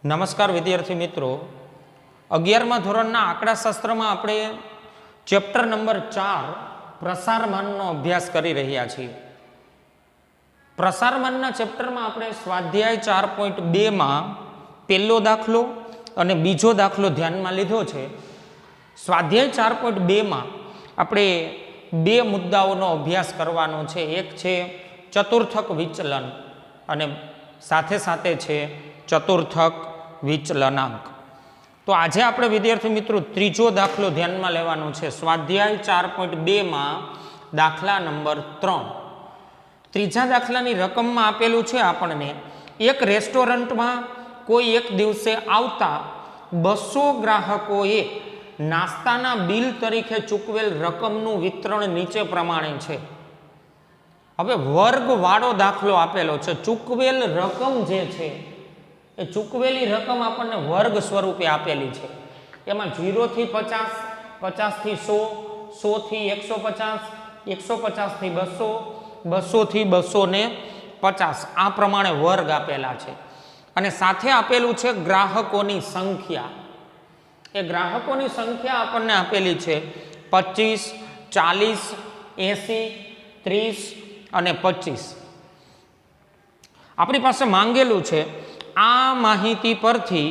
નમસ્કાર વિદ્યાર્થી મિત્રો, 11મા ધોરણના આંકડાશાસ્ત્રમાં આપણે ચેપ્ટર નંબર 4 પ્રસારમાનનો અભ્યાસ કરી રહ્યા છીએ. પ્રસારમાનના ચેપ્ટરમાં આપણે સ્વાધ્યાય 4.2માં પહેલો દાખલો અને બીજો દાખલો ધ્યાનમાં લીધો છે. સ્વાધ્યાય 4.2માં આપણે બે મુદ્દાઓનો અભ્યાસ કરવાનો છે. એક છે ચતુર્થક વિચલન અને સાથે સાથે છે ચતુર્થક વિચલનાંક. તો આજે આપણે વિદ્યાર્થી મિત્રો ત્રીજો દાખલો ધ્યાનમાં લેવાનો છે. સ્વાધ્યાય 4.2માં દાખલા નંબર 3. ત્રીજા દાખલાની રકમમાં આપેલું છે આપણને એક રેસ્ટોરન્ટમાં કોઈ એક દિવસે આવતા 200 ગ્રાહકોએ નાસ્તાના બિલ તરીકે ચૂકવેલ રકમનું વિતરણ નીચે પ્રમાણે છે. હવે વર્ગવાળો દાખલો આપેલો છે. ચૂકવેલ રકમ જે છે એ ચૂકવેલી રકમ આપણને વર્ગ સ્વરૂપે આપેલી છે. એમાં 0 થી 50, 50 થી 100, 100 થી 150, 150 થી 200, 200 થી 250 આ પ્રમાણે વર્ગ આપેલા છે. અને સાથે આપેલું છે ગ્રાહકોની સંખ્યા. એ ગ્રાહકોની સંખ્યા આપણને આપેલી છે 25, 40, 80, 30 અને 25. આપણી પાસે માંગેલું છે આ માહિતી પરથી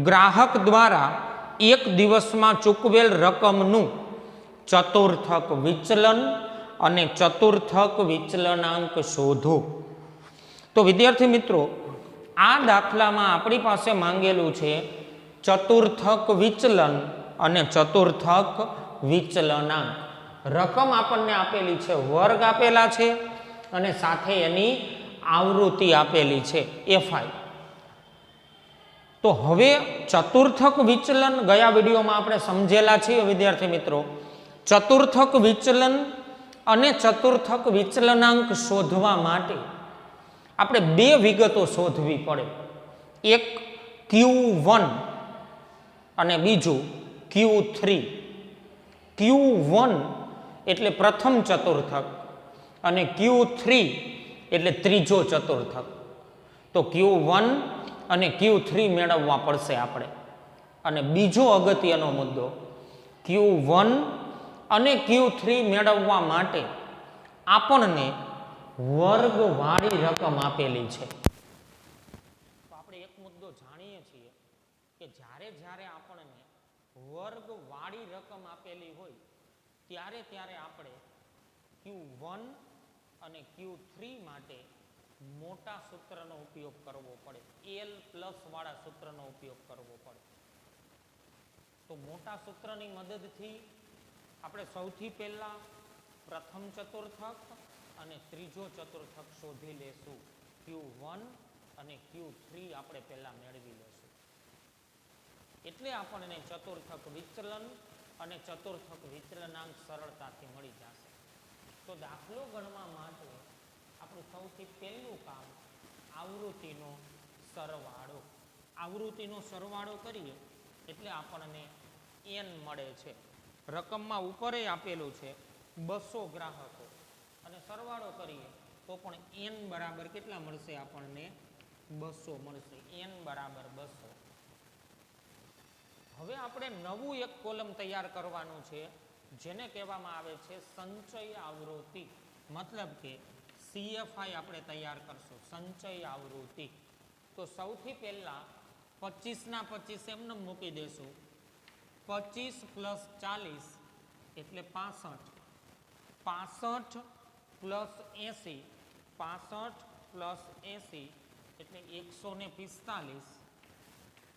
ગ્રાહક દ્વારા એક દિવસમાં ચૂકવેલ રકમનું ચતુર્થક વિચલન અને ચતુર્થક વિચલનાંક શોધો. તો વિદ્યાર્થી મિત્રો, આ દાખલામાં આપણી પાસે માંગેલું છે ચતુર્થક વિચલન અને ચતુર્થક વિચલનાંક. રકમ આપણને આપેલી છે, વર્ગ આપેલા છે અને સાથે એની આવૃત્તિ આપેલી છે FI. તો હવે ચતુર્થક વિચલન ગયા વિડીયોમાં આપણે સમજેલા છીએ વિદ્યાર્થી મિત્રો. ચતુર્થક વિચલન અને ચતુર્થક વિચલનાંક શોધવા માટે આપણે બે વિગતો શોધવી પડે. એક Q1 અને બીજું Q3. Q1 એટલે પ્રથમ ચતુર્થક અને Q3 એટલે ત્રીજો ચતુર્થક. તો Q1 અને Q3 મેળવવા પડશે આપણે. અને બીજો અગત્યનો મુદ્દો, Q1 અને Q3 મેળવવા માટે આપણને વર્ગવાળી રકમ આપેલી છે. તો આપણે એક મુદ્દો જાણીએ છીએ કે જ્યારે જ્યારે આપણને વર્ગવાળી રકમ આપેલી હોય ત્યારે ત્યારે આપણે Q1 અને Q3 માટે મોટા સૂત્રનો ઉપયોગ કરવો પડે. L પ્લસ વાળા સૂત્રનો ઉપયોગ કરવો પડે. તો મોટા સૂત્રની મદદથી આપણે સૌથી પહેલા પ્રથમ ચતુર્થક અને ત્રીજો ચતુર્થક શોધી લેશું. Q1 અને Q3 આપણે પહેલા મેળવી લેશું. એટલે આપણને ચતુર્થક વિચલન અને ચતુર્થક વિચલનાંક સરળતાથી મળી જશે. તો દાખલો ગણવા માટે આપણું સૌથી પહેલું કામ આવૃત્તિનો સરવાળો. આવૃત્તિનો સરવાળો કરીએ એટલે આપણને n મળે છે. રકમમાં ઉપરે આપેલું છે 200 ગ્રાહકો અને સરવાળો કરીએ તો પણ n બરાબર કેટલા મળશે? આપણને 200 મળશે. n બરાબર 200. હવે આપણે નવું એક કોલમ તૈયાર કરવાનું છે જેને કહેવામાં આવે છે સંચય આવૃત્તિ. મતલબ કે CFI આપણે તૈયાર કરશું, સંચય આવૃત્તિ. તો સૌથી પહેલા 25 ના 25 એમને મૂકી દેશું. 25 પ્લસ 40 એટલે 65. 65 પ્લસ 80, 65 પ્લસ 80 એટલે 145.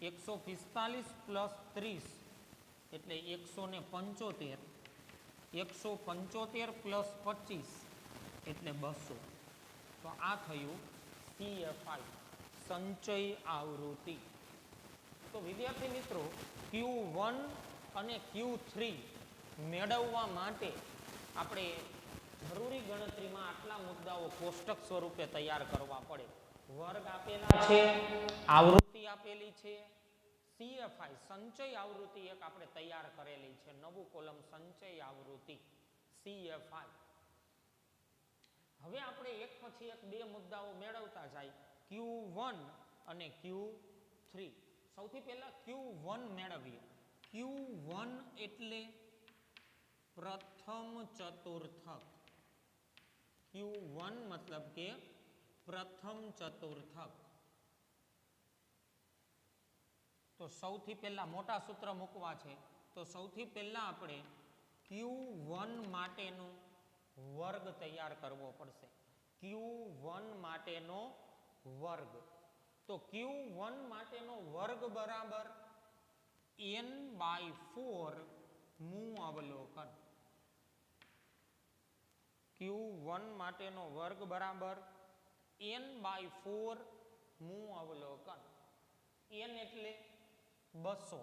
145 પ્લસ 30 એટલે 175. 175 પ્લસ 25 એટલે 200. તો આ થયું CFI, સંચય આવૃત્તિ. તો વિદ્યાર્થી મિત્રો, Q1 અને Q3 મેળવવા માટે આપણે જરૂરી ગણતરીમાં આટલા મુદ્દાઓ કોષ્ટક સ્વરૂપે તૈયાર કરવા પડે. વર્ગ આપેલા છે, આવૃત્તિ આપેલી છે, CFI સંચય આવૃત્તિ એક આપણે તૈયાર કરેલી છે. નવું કોલમ સંચય આવૃત્તિ CFI. હવે આપણે એક પછી એક બે મુદ્દાઓ મેળવતા જાય. Q1 અને Q3. સૌથી પહેલા Q1 મેળવીએ. Q1 એટલે પ્રથમ ચતુર્થક. Q1 મતલબ કે પ્રથમ ચતુર્થક. તો સૌથી પહેલા મોટા સૂત્ર મૂકવા છે. તો સૌથી પહેલા આપણે Q1 માટેનો વર્ગ તૈયાર કરવો પડશે. Q1 માટેનો વર્ગ. તો Q1 માટેનો વર્ગ બરાબર n/4 મું અવલોકન. Q1 માટેનો વર્ગ બરાબર n/4 મું અવલોકન. n એટલે 200.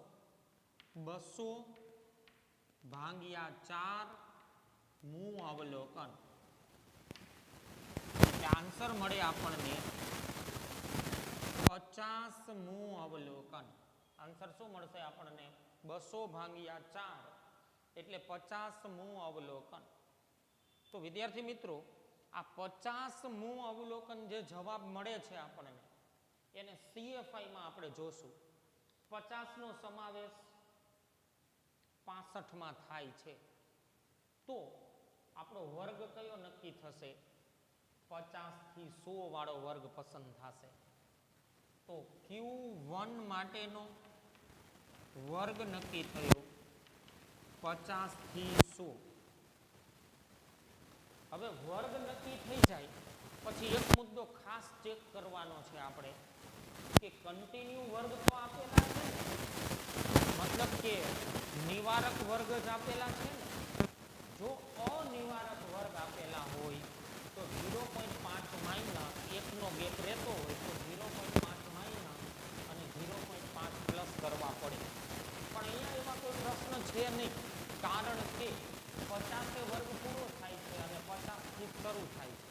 200 ભાગ્યા 4 મું અવલોકન. એટલે આન્સર મળે આપણને 50 મું અવલોકન. આન્સર શું મળશે આપણને? 200 ભાગ્યા 4 એટલે 50 મું અવલોકન. તો વિદ્યાર્થી મિત્રો, આ 50 મું અવલોકન જે જવાબ મળે છે આપણને, એને CFI માં આપણે જોશું. 50 નો સમાવેશ 65 માં થાય છે. તો આપણો વર્ગ કયો નક્કી થશે? 50 થી 100 વાળો વર્ગ પસંદ થશે. તો Q1 માટેનો વર્ગ નક્કી થયો 50 થી 100. હવે વર્ગ નક્કી થઈ જાય પછી એક મુદ્દો ખાસ ચેક કરવાનો છે આપણે કે કન્ટિન્યુ વર્ગ તો આપેલા છે ને, મતલબ કે નિવારક વર્ગ જ આપેલા છે ને. જો અનિવારક વર્ગ આપેલા હોય તો 0.5 માઇનસ 1 નો ગેપ રહેતો હોય તો 0.5 માઇનસ અને 0.5 પ્લસ કરવા પડે. પણ અહીંયા એવા કોઈ પ્રશ્ન છે નહીં, કારણ કે 50 વર્ગ પૂરો થાય છે અને 50 થી શરૂ થાય છે.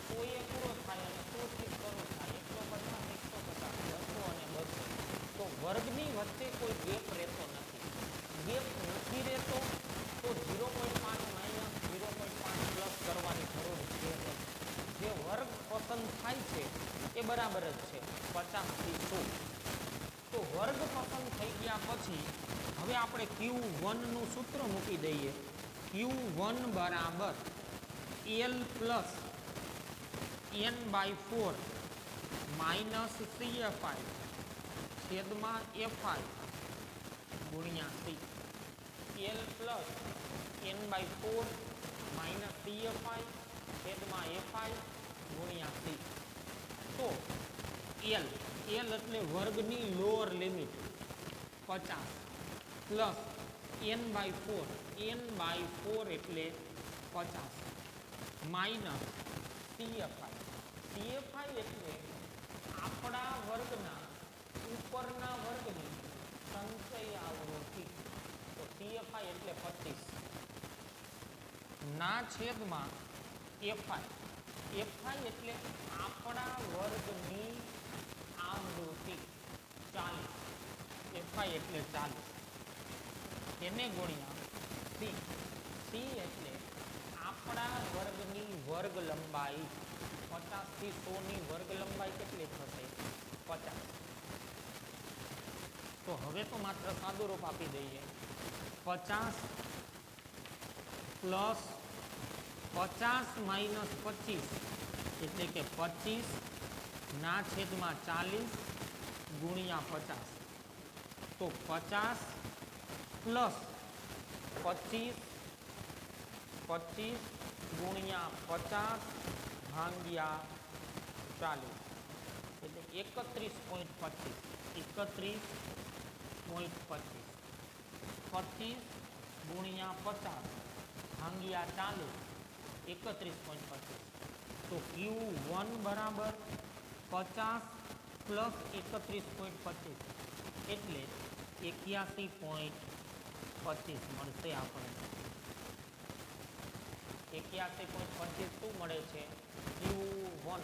100 પૂરો થાય અને 100 થી શરૂ થાય. 150, 150, 200 અને 200. તો વર્ગની વચ્ચે કોઈ ગેપ રહેતો નથી. ગેપ નથી રહેતો તો 0.5 માઇનસ 0.5 પ્લસ કરવાની જરૂર છે. જે વર્ગ પસંદ થાય છે એ બરાબર જ છે 50 થી 100. તો વર્ગ પસંદ થઈ ગયા પછી હવે આપણે Q1 નું સૂત્ર મૂકી દઈએ. Q1 બરાબર L plus n/4 minus CFI છેદમાં FI ગુણ્યા C. L plus n/4 minus CFI છેદમાં FI ગુણ્યા C. તો L એટલે વર્ગની લોઅર લિમિટ 50 પ્લસ n/4 એટલે 50 માઇનસ CFI એટલે આપણા વર્ગના ઉપરના વર્ગની સંચય આવૃત્તિ. તો CFI એટલે 25 ના છેદમાં FI એટલે આપણા વર્ગની આવૃત્તિ 40. FI એટલે 40 એને ગુણ્યા C એટલે આપણા વર્ગની વર્ગ લંબાઈ. 50 થી 100 ની વર્ગ લંબાઈ કેટલી થશે? 50. તો હવે તો માત્ર સાદું રૂપ આપી દઈએ. 50 પ્લસ 50 માઇનસ 25 એટલે કે 25 ના છેદમાં 40 ગુણ્યા 50. તો 50 પ્લસ 25 ગુણ્યા 50 ભાગ્યા 40 એટલે 31.25. 31.25 25 ગુણ્યા 50 ભાગ્યા 40 31.25. તો Q1 બરાબર 50 પ્લસ 31.25 એટલે 81.25 મળશે આપણે. 81.25 શું મળે છે? Q1.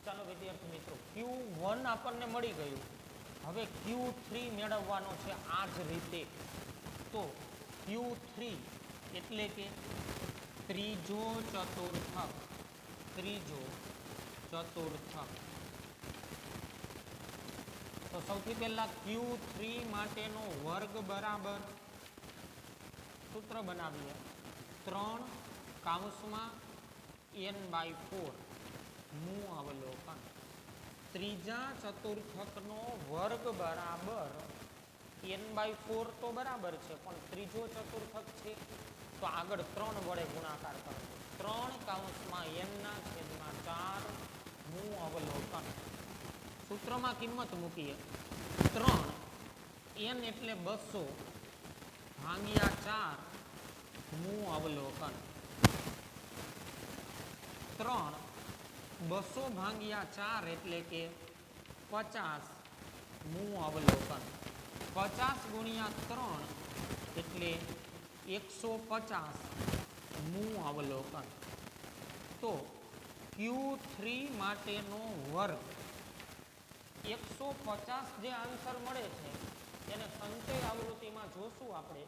ચાલો વિદ્યાર્થી મિત્રો, Q1 આપણને મળી ગયું. હવે Q3 મેળવવાનો છે આ જ રીતે. તો Q3 એટલે કે ત્રીજો ચતુર્થક. ત્રીજો ચતુર્થક. તો સૌથી પહેલા Q3 માટેનો વર્ગ બરાબર સૂત્ર બનાવીએ 3 કૌંસમાં n/4 નું અવલોકન. ત્રીજા ચતુર્થકનો વર્ગ બરાબર n/4 તો બરાબર છે, પણ ત્રીજો ચતુર્થક છે તો આગળ 3 વડે ગુણાકાર કરવો. 3 કૌંસમાં n/4 નું અવલોકન. સૂત્રમાં કિંમત મૂકીએ 3 n એટલે 200 ભાગ્યા 4 નું અવલોકન. 3 200 ભાગ્યા 4 એટલે કે 50 નું અવલોકન. 50 ગુણ્યા 3 એટલે 150 નું અવલોકન. તો Q3 માટેનો વર્ગ 150 જે આન્સર મળે છે એને સંચય આવૃત્તિમાં જોશું આપણે.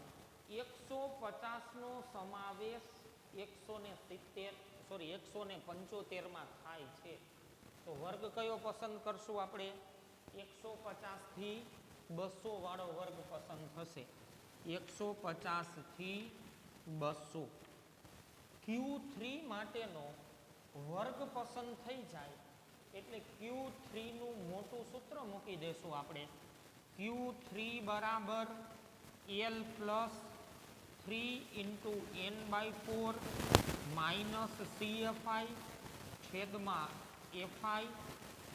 150 નો સમાવેશ 175 માં થાય છે. તો વર્ગ કયો પસંદ કરશું આપણે? 150 થી 200 વાળો વર્ગ પસંદ થશે. 150 થી 200. Q3 માટેનો વર્ગ પસંદ થઈ જાય એટલે Q3 નું મોટું સૂત્ર મૂકી દેશું આપણે. Q3 બરાબર L plus 3 × n/4 minus CFI છેદમાં FI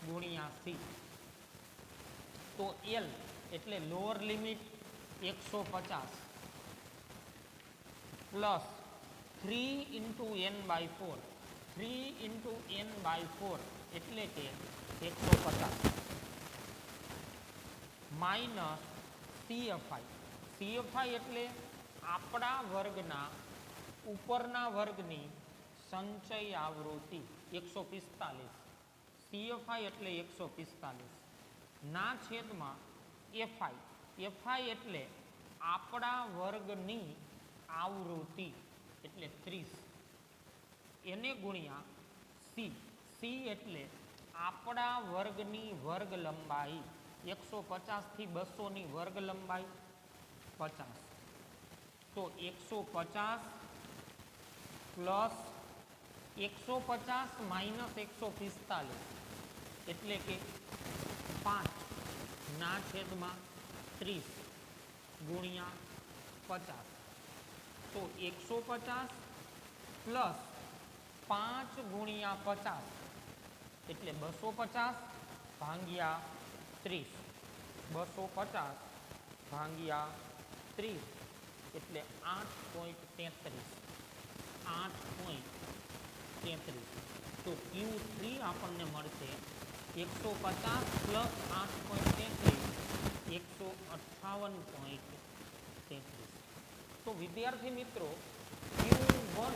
ગુણ્યા C. તો L એટલે lower limit 150 plus 3 × n/4. 3 × n/4 એટલે કે 150 માઇનસ CFI. CFI એટલે આપણા વર્ગના ઉપરના વર્ગની સંચય આવૃત્તિ 145. CFI એટલે 145 ના છેદમાં FI. FI એટલે આપણા વર્ગની આવૃત્તિ એટલે 30 એને ગુણ્યા C. C એટલે આપણા વર્ગની વર્ગ લંબાઈ 150 થી 200 ની વર્ગ લંબાઈ 50. તો 150 પ્લસ 150 માઇનસ 145 એટલે કે 5 ના છેદમાં 30 ગુણ્યા 50. તો 150 પ્લસ 5 ગુણ્યા 50 એટલે 250 ભાગ્યા 30. 250 ભાગ્યા 30 એટલે 8.33. 8.33. તો Q3 આપણને મળશે 150 પ્લસ 8.33 158.33. તો વિદ્યાર્થી મિત્રો Q1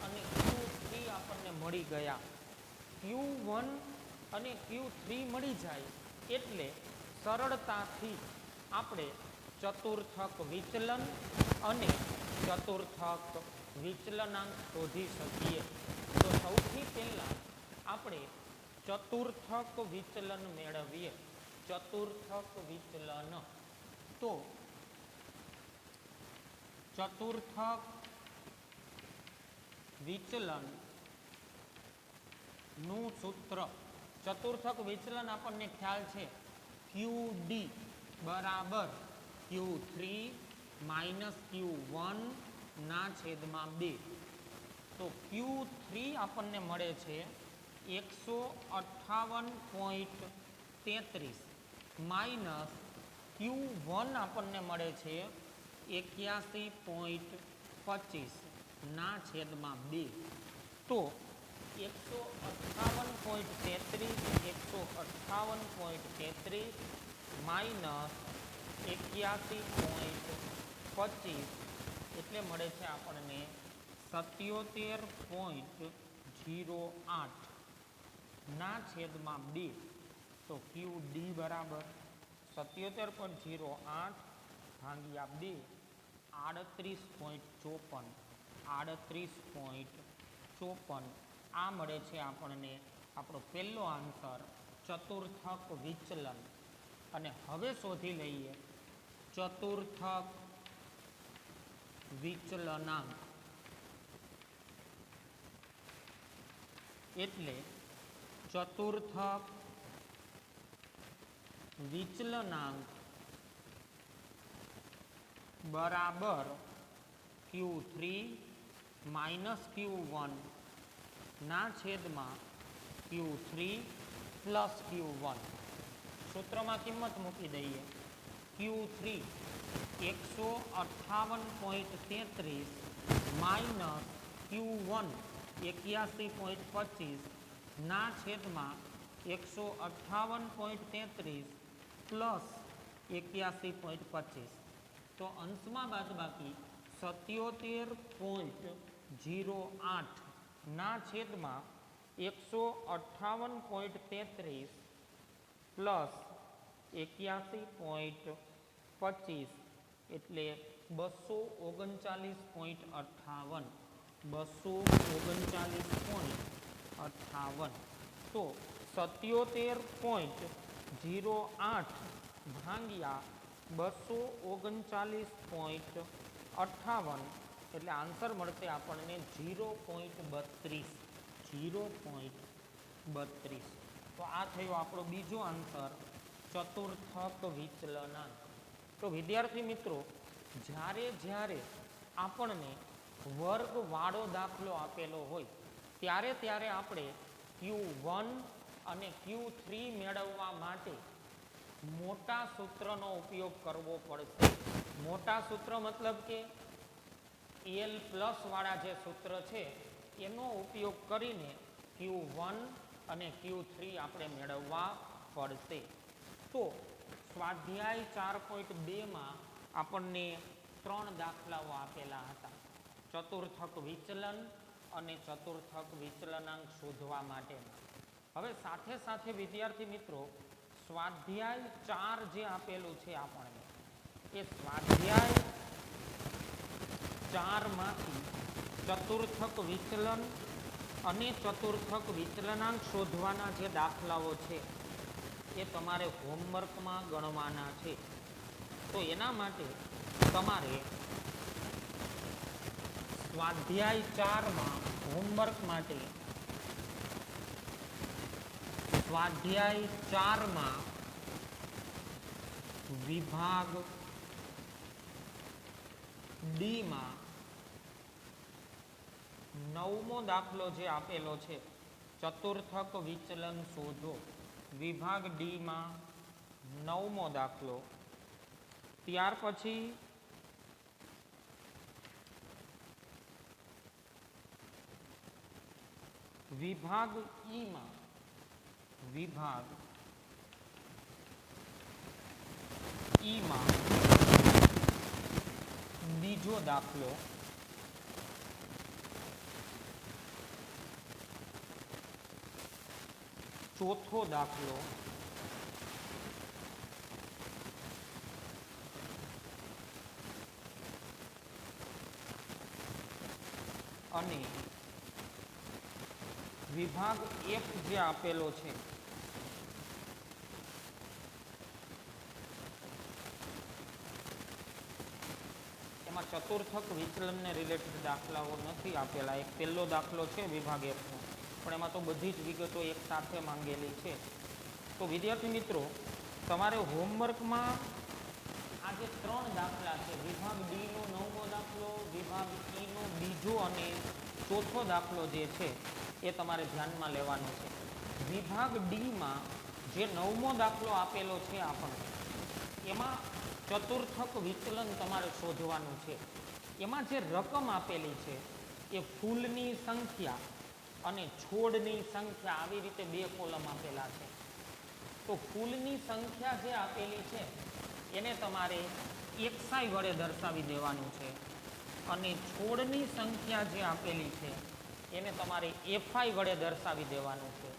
અને Q3 આપણને મળી ગયા. Q1 અને Q3 મળી જાય એટલે સરળતાથી આપણે ચતુર્થક વિચલન અને ચતુર્થક વિચલનાંક શોધી શકીએ. તો સૌથી પહેલા આપણે ચતુર્થક વિચલન મેળવીએ. ચતુર્થક વિચલન. તો ચતુર્થક વિચલન નું સૂત્ર. ચતુર્થક વિચલન આપણને ખ્યાલ છે QD બરાબર Q3 માઇનસ Q1 ના છેદમાં 2. તો Q3 આપણને મળે છે 158.33 માઇનસ Q1 આપણને મળે છે 81.25 ના છેદમાં 2. તો 158.33 માઇનસ 81.25 એટલે મળે છે આપણને 77.08 ના છેદમાં 2. તો QD બરાબર 77.08 ભાગ્યા 2 38.54. 38.54 આ મળે છે આપણને આપણો પહેલો આન્સર ચતુર્થક વિચલન. અને હવે શોધી લઈએ ચતુર્થક વિચલનાંક. એટલે ચતુર્થક વિચલનાંક બરાબર Q3 માઇનસ Q1 ના છેદમાં Q3 પ્લસ Q1. સૂત્રમાં કિંમત મૂકી દઈએ. Q3 158.33 માઇનસ Q1 81.25 ના છેદમાં 158.33 પ્લસ 81.25. તો અંશમાં બાદબાકી 77.08 ના છેદમાં 158.33 પ્લસ 81.25 એટલે 239.58. 239.58. તો 77.08 ભાગ્યા 239.58 એટલે આન્સર મળશે આપણને 0.32. 0.32. તો આ થયો આપણો બીજો આન્સર ચતુર્થક વિચલનાંક. તો વિદ્યાર્થી મિત્રો, જ્યારે આપણને વર્ગવાળો દાખલો આપેલો હોય ત્યારે આપણે Q1 અને Q3 મેળવવા માટે મોટા સૂત્રનો ઉપયોગ કરવો પડશે. મોટા સૂત્ર મતલબ કે L પ્લસ વાળા જે સૂત્ર છે એનો ઉપયોગ કરીને Q1 અને Q3 આપણે મેળવવા પડશે. તો સ્વાધ્યાય 4.2 માં આપણને 3 દાખલાઓ આપેલા હતા ચતુર્થક વિચલન અને ચતુર્થક વિચલનાંક શોધવા માટેના. હવે સાથે સાથે વિદ્યાર્થી મિત્રો, સ્વાધ્યાય 4 જે આપેલું છે આપણને, એ સ્વાધ્યાય 4 માંથી ચતુર્થક વિચલન અને ચતુર્થક વિચલનાંક શોધવાના જે દાખલાઓ છે એ તમારે હોમવર્કમાં ગણવાના છે. તો એના માટે તમારે સ્વાધ્યાય 4માં હોમવર્ક માટે સ્વાધ્યાય 4માં વિભાગ ડી માં 9મો દાખલો જે આપેલો છે ચતુર્થક વિચલન શોધો. વિભાગ ડી માં 9મો દાખલો. ત્યાર પછી વિભાગ ઈ માં બીજો દાખલો. ચોથો દાખલો અને વિભાગ F જે આપેલો છે એમાં ચતુર્થક વિચલનને રિલેટેડ દાખલાઓ નથી આપેલા. એક પહેલો દાખલો છે વિભાગ F નો, પણ એમાં તો બધી જ વિગતો એક સાથે માંગેલી છે. તો વિદ્યાર્થી મિત્રો, તમારે હોમવર્કમાં આ જે 3 દાખલા છે, વિભાગ ડી નો 9મો દાખલો, વિભાગ ઈ નો બીજો અને ચોથો દાખલો જે છે એ તમારે ધ્યાનમાં લેવાનો છે. વિભાગ ડી માં જે 9મો દાખલો આપેલો છે આપણને, એમાં ચતુર્થક વિચલન તમારે શોધવાનું છે. એમાં જે રકમ આપેલી છે એ ફૂલની સંખ્યા અને છોડની સંખ્યા, આવી રીતે 2 કોલમ આપેલા છે. તો ફૂલની સંખ્યા જે આપેલી છે એને તમારે XI વડે દર્શાવી દેવાનું છે અને છોડની સંખ્યા જે આપેલી છે એને તમારે FI વડે દર્શાવી દેવાનું છે.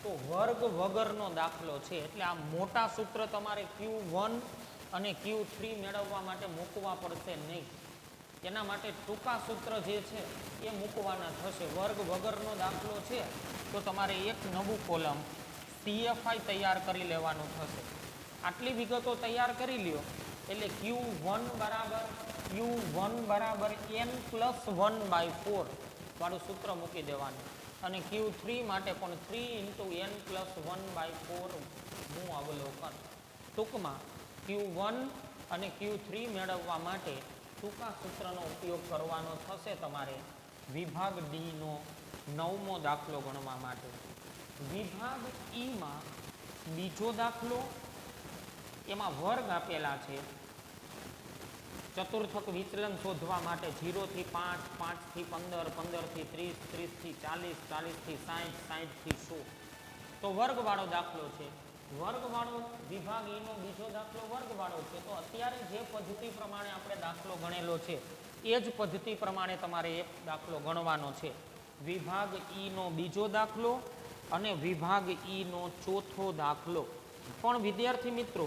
તો વર્ગ વગરનો દાખલો છે એટલે આ મોટા સૂત્ર તમારે Q1 અને Q3 મેળવવા માટે મૂકવા પડશે નહીં. એના માટે ટૂંકા સૂત્ર જે છે એ મૂકવાના થશે. વર્ગ વગરનો દાખલો છે તો તમારે એક નવું કોલમ CFI તૈયાર કરી લેવાનું થશે. આટલી વિગતો તૈયાર કરી લ્યો એટલે Q1 બરાબર n+1/4 વાળું સૂત્ર મૂકી દેવાનું અને Q3 માટે પણ 3 × n+1/4 નું અવલોકન. ટૂંકમાં Q1 અને Q3 મેળવવા માટે ટૂંકા સૂત્રનો ઉપયોગ કરવાનો થશે તમારે વિભાગ ડી નો 9મો દાખલો ગણવા માટે. વિભાગ ઈ માં બીજો દાખલો, એમાં વર્ગ આપેલા છે. ચતુર્થક વિચલન શોધવા માટે 0 થી 5, 5 થી 15, 15 થી 30, 30 થી 40, 40 થી 60, 60 થી 100. તો વર્ગવાળો દાખલો છે. વર્ગવાળો વિભાગ ઈ નો બીજો દાખલો વર્ગવાળો છે. તો અત્યારે જે પદ્ધતિ પ્રમાણે આપણે દાખલો ગણેલો છે એ જ પદ્ધતિ પ્રમાણે તમારે એક દાખલો ગણવાનો છે. વિભાગ ઈ નો બીજો દાખલો અને વિભાગ ઈ નો ચોથો દાખલો. પણ વિદ્યાર્થી મિત્રો,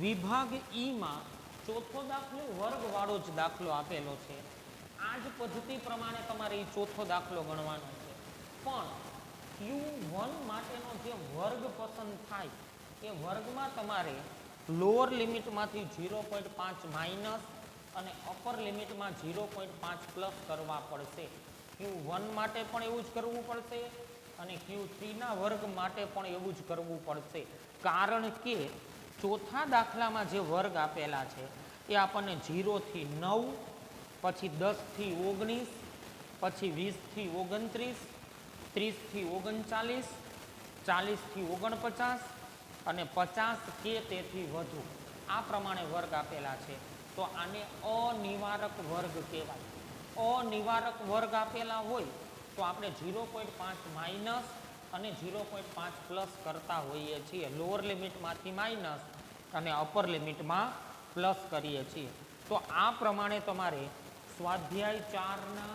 વિભાગ ઈ માં ચોથો દાખલો વર્ગવાળો જ દાખલો આપેલો છે. આ જ પદ્ધતિ પ્રમાણે તમારે એ ચોથો દાખલો ગણવાનો છે. પણ Q1 માટેનો જે વર્ગ પસંદ થાય એ વર્ગમાં તમારે લોઅર લિમિટમાંથી 0.5 માઇનસ અને અપર લિમિટમાં 0.5 પ્લસ કરવા પડશે. Q1 માટે પણ એવું જ કરવું પડશે અને Q3 ના વર્ગ માટે પણ એવું જ કરવું પડશે. કારણ કે ચોથા દાખલામાં જે વર્ગ આપેલા છે એ આપણને 0 થી 9, પછી 10 થી 19, પછી 20 થી 29, 30 થી 39, 40 થી 49 અને 50 કે તેથી વધુ આ પ્રમાણે વર્ગ આપેલા છે. તો આને અનિવારક વર્ગ કહેવાય. અનિવારક વર્ગ આપેલા હોય તો આપણે 0.5 માઇનસ અને 0.5 પ્લસ કરતા હોઈએ છીએ. લોઅર લિમિટમાંથી માઇનસ અને અપર લિમિટમાં પ્લસ કરીએ છીએ. તો આ પ્રમાણે તમારે સ્વાધ્યાય 4ના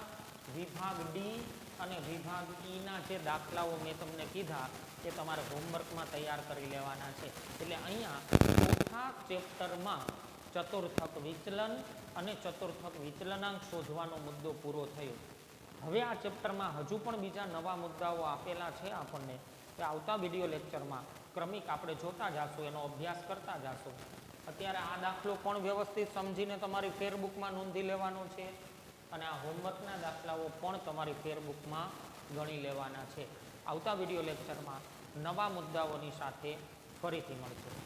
વિભાગ ડી અને વિભાગ ઈ ના જે દાખલાઓ મેં તમને કીધા એ તમારે હોમવર્કમાં તૈયાર કરી લેવાના છે. એટલે અહીંયા ચોથા ચેપ્ટરમાં ચતુર્થક વિચલન અને ચતુર્થક વિચલનાંક શોધવાનો મુદ્દો પૂરો થયો. હવે આ ચેપ્ટરમાં હજુ પણ બીજા નવા મુદ્દાઓ આપેલા છે આપણને, કે આવતા વિડીયો લેક્ચરમાં ક્રમિક આપણે જોતા જાશું, એનો અભ્યાસ કરતા જાશું. અત્યારે આ દાખલો પણ વ્યવસ્થિત સમજીને તમારી ફેરબુકમાં નોંધી લેવાનો છે અને આ હોમવર્કના દાખલાઓ પણ તમારી ફેરબુકમાં ગણી લેવાના છે. આવતા વિડીયો લેક્ચરમાં નવા મુદ્દાઓની સાથે ફરીથી મળશે.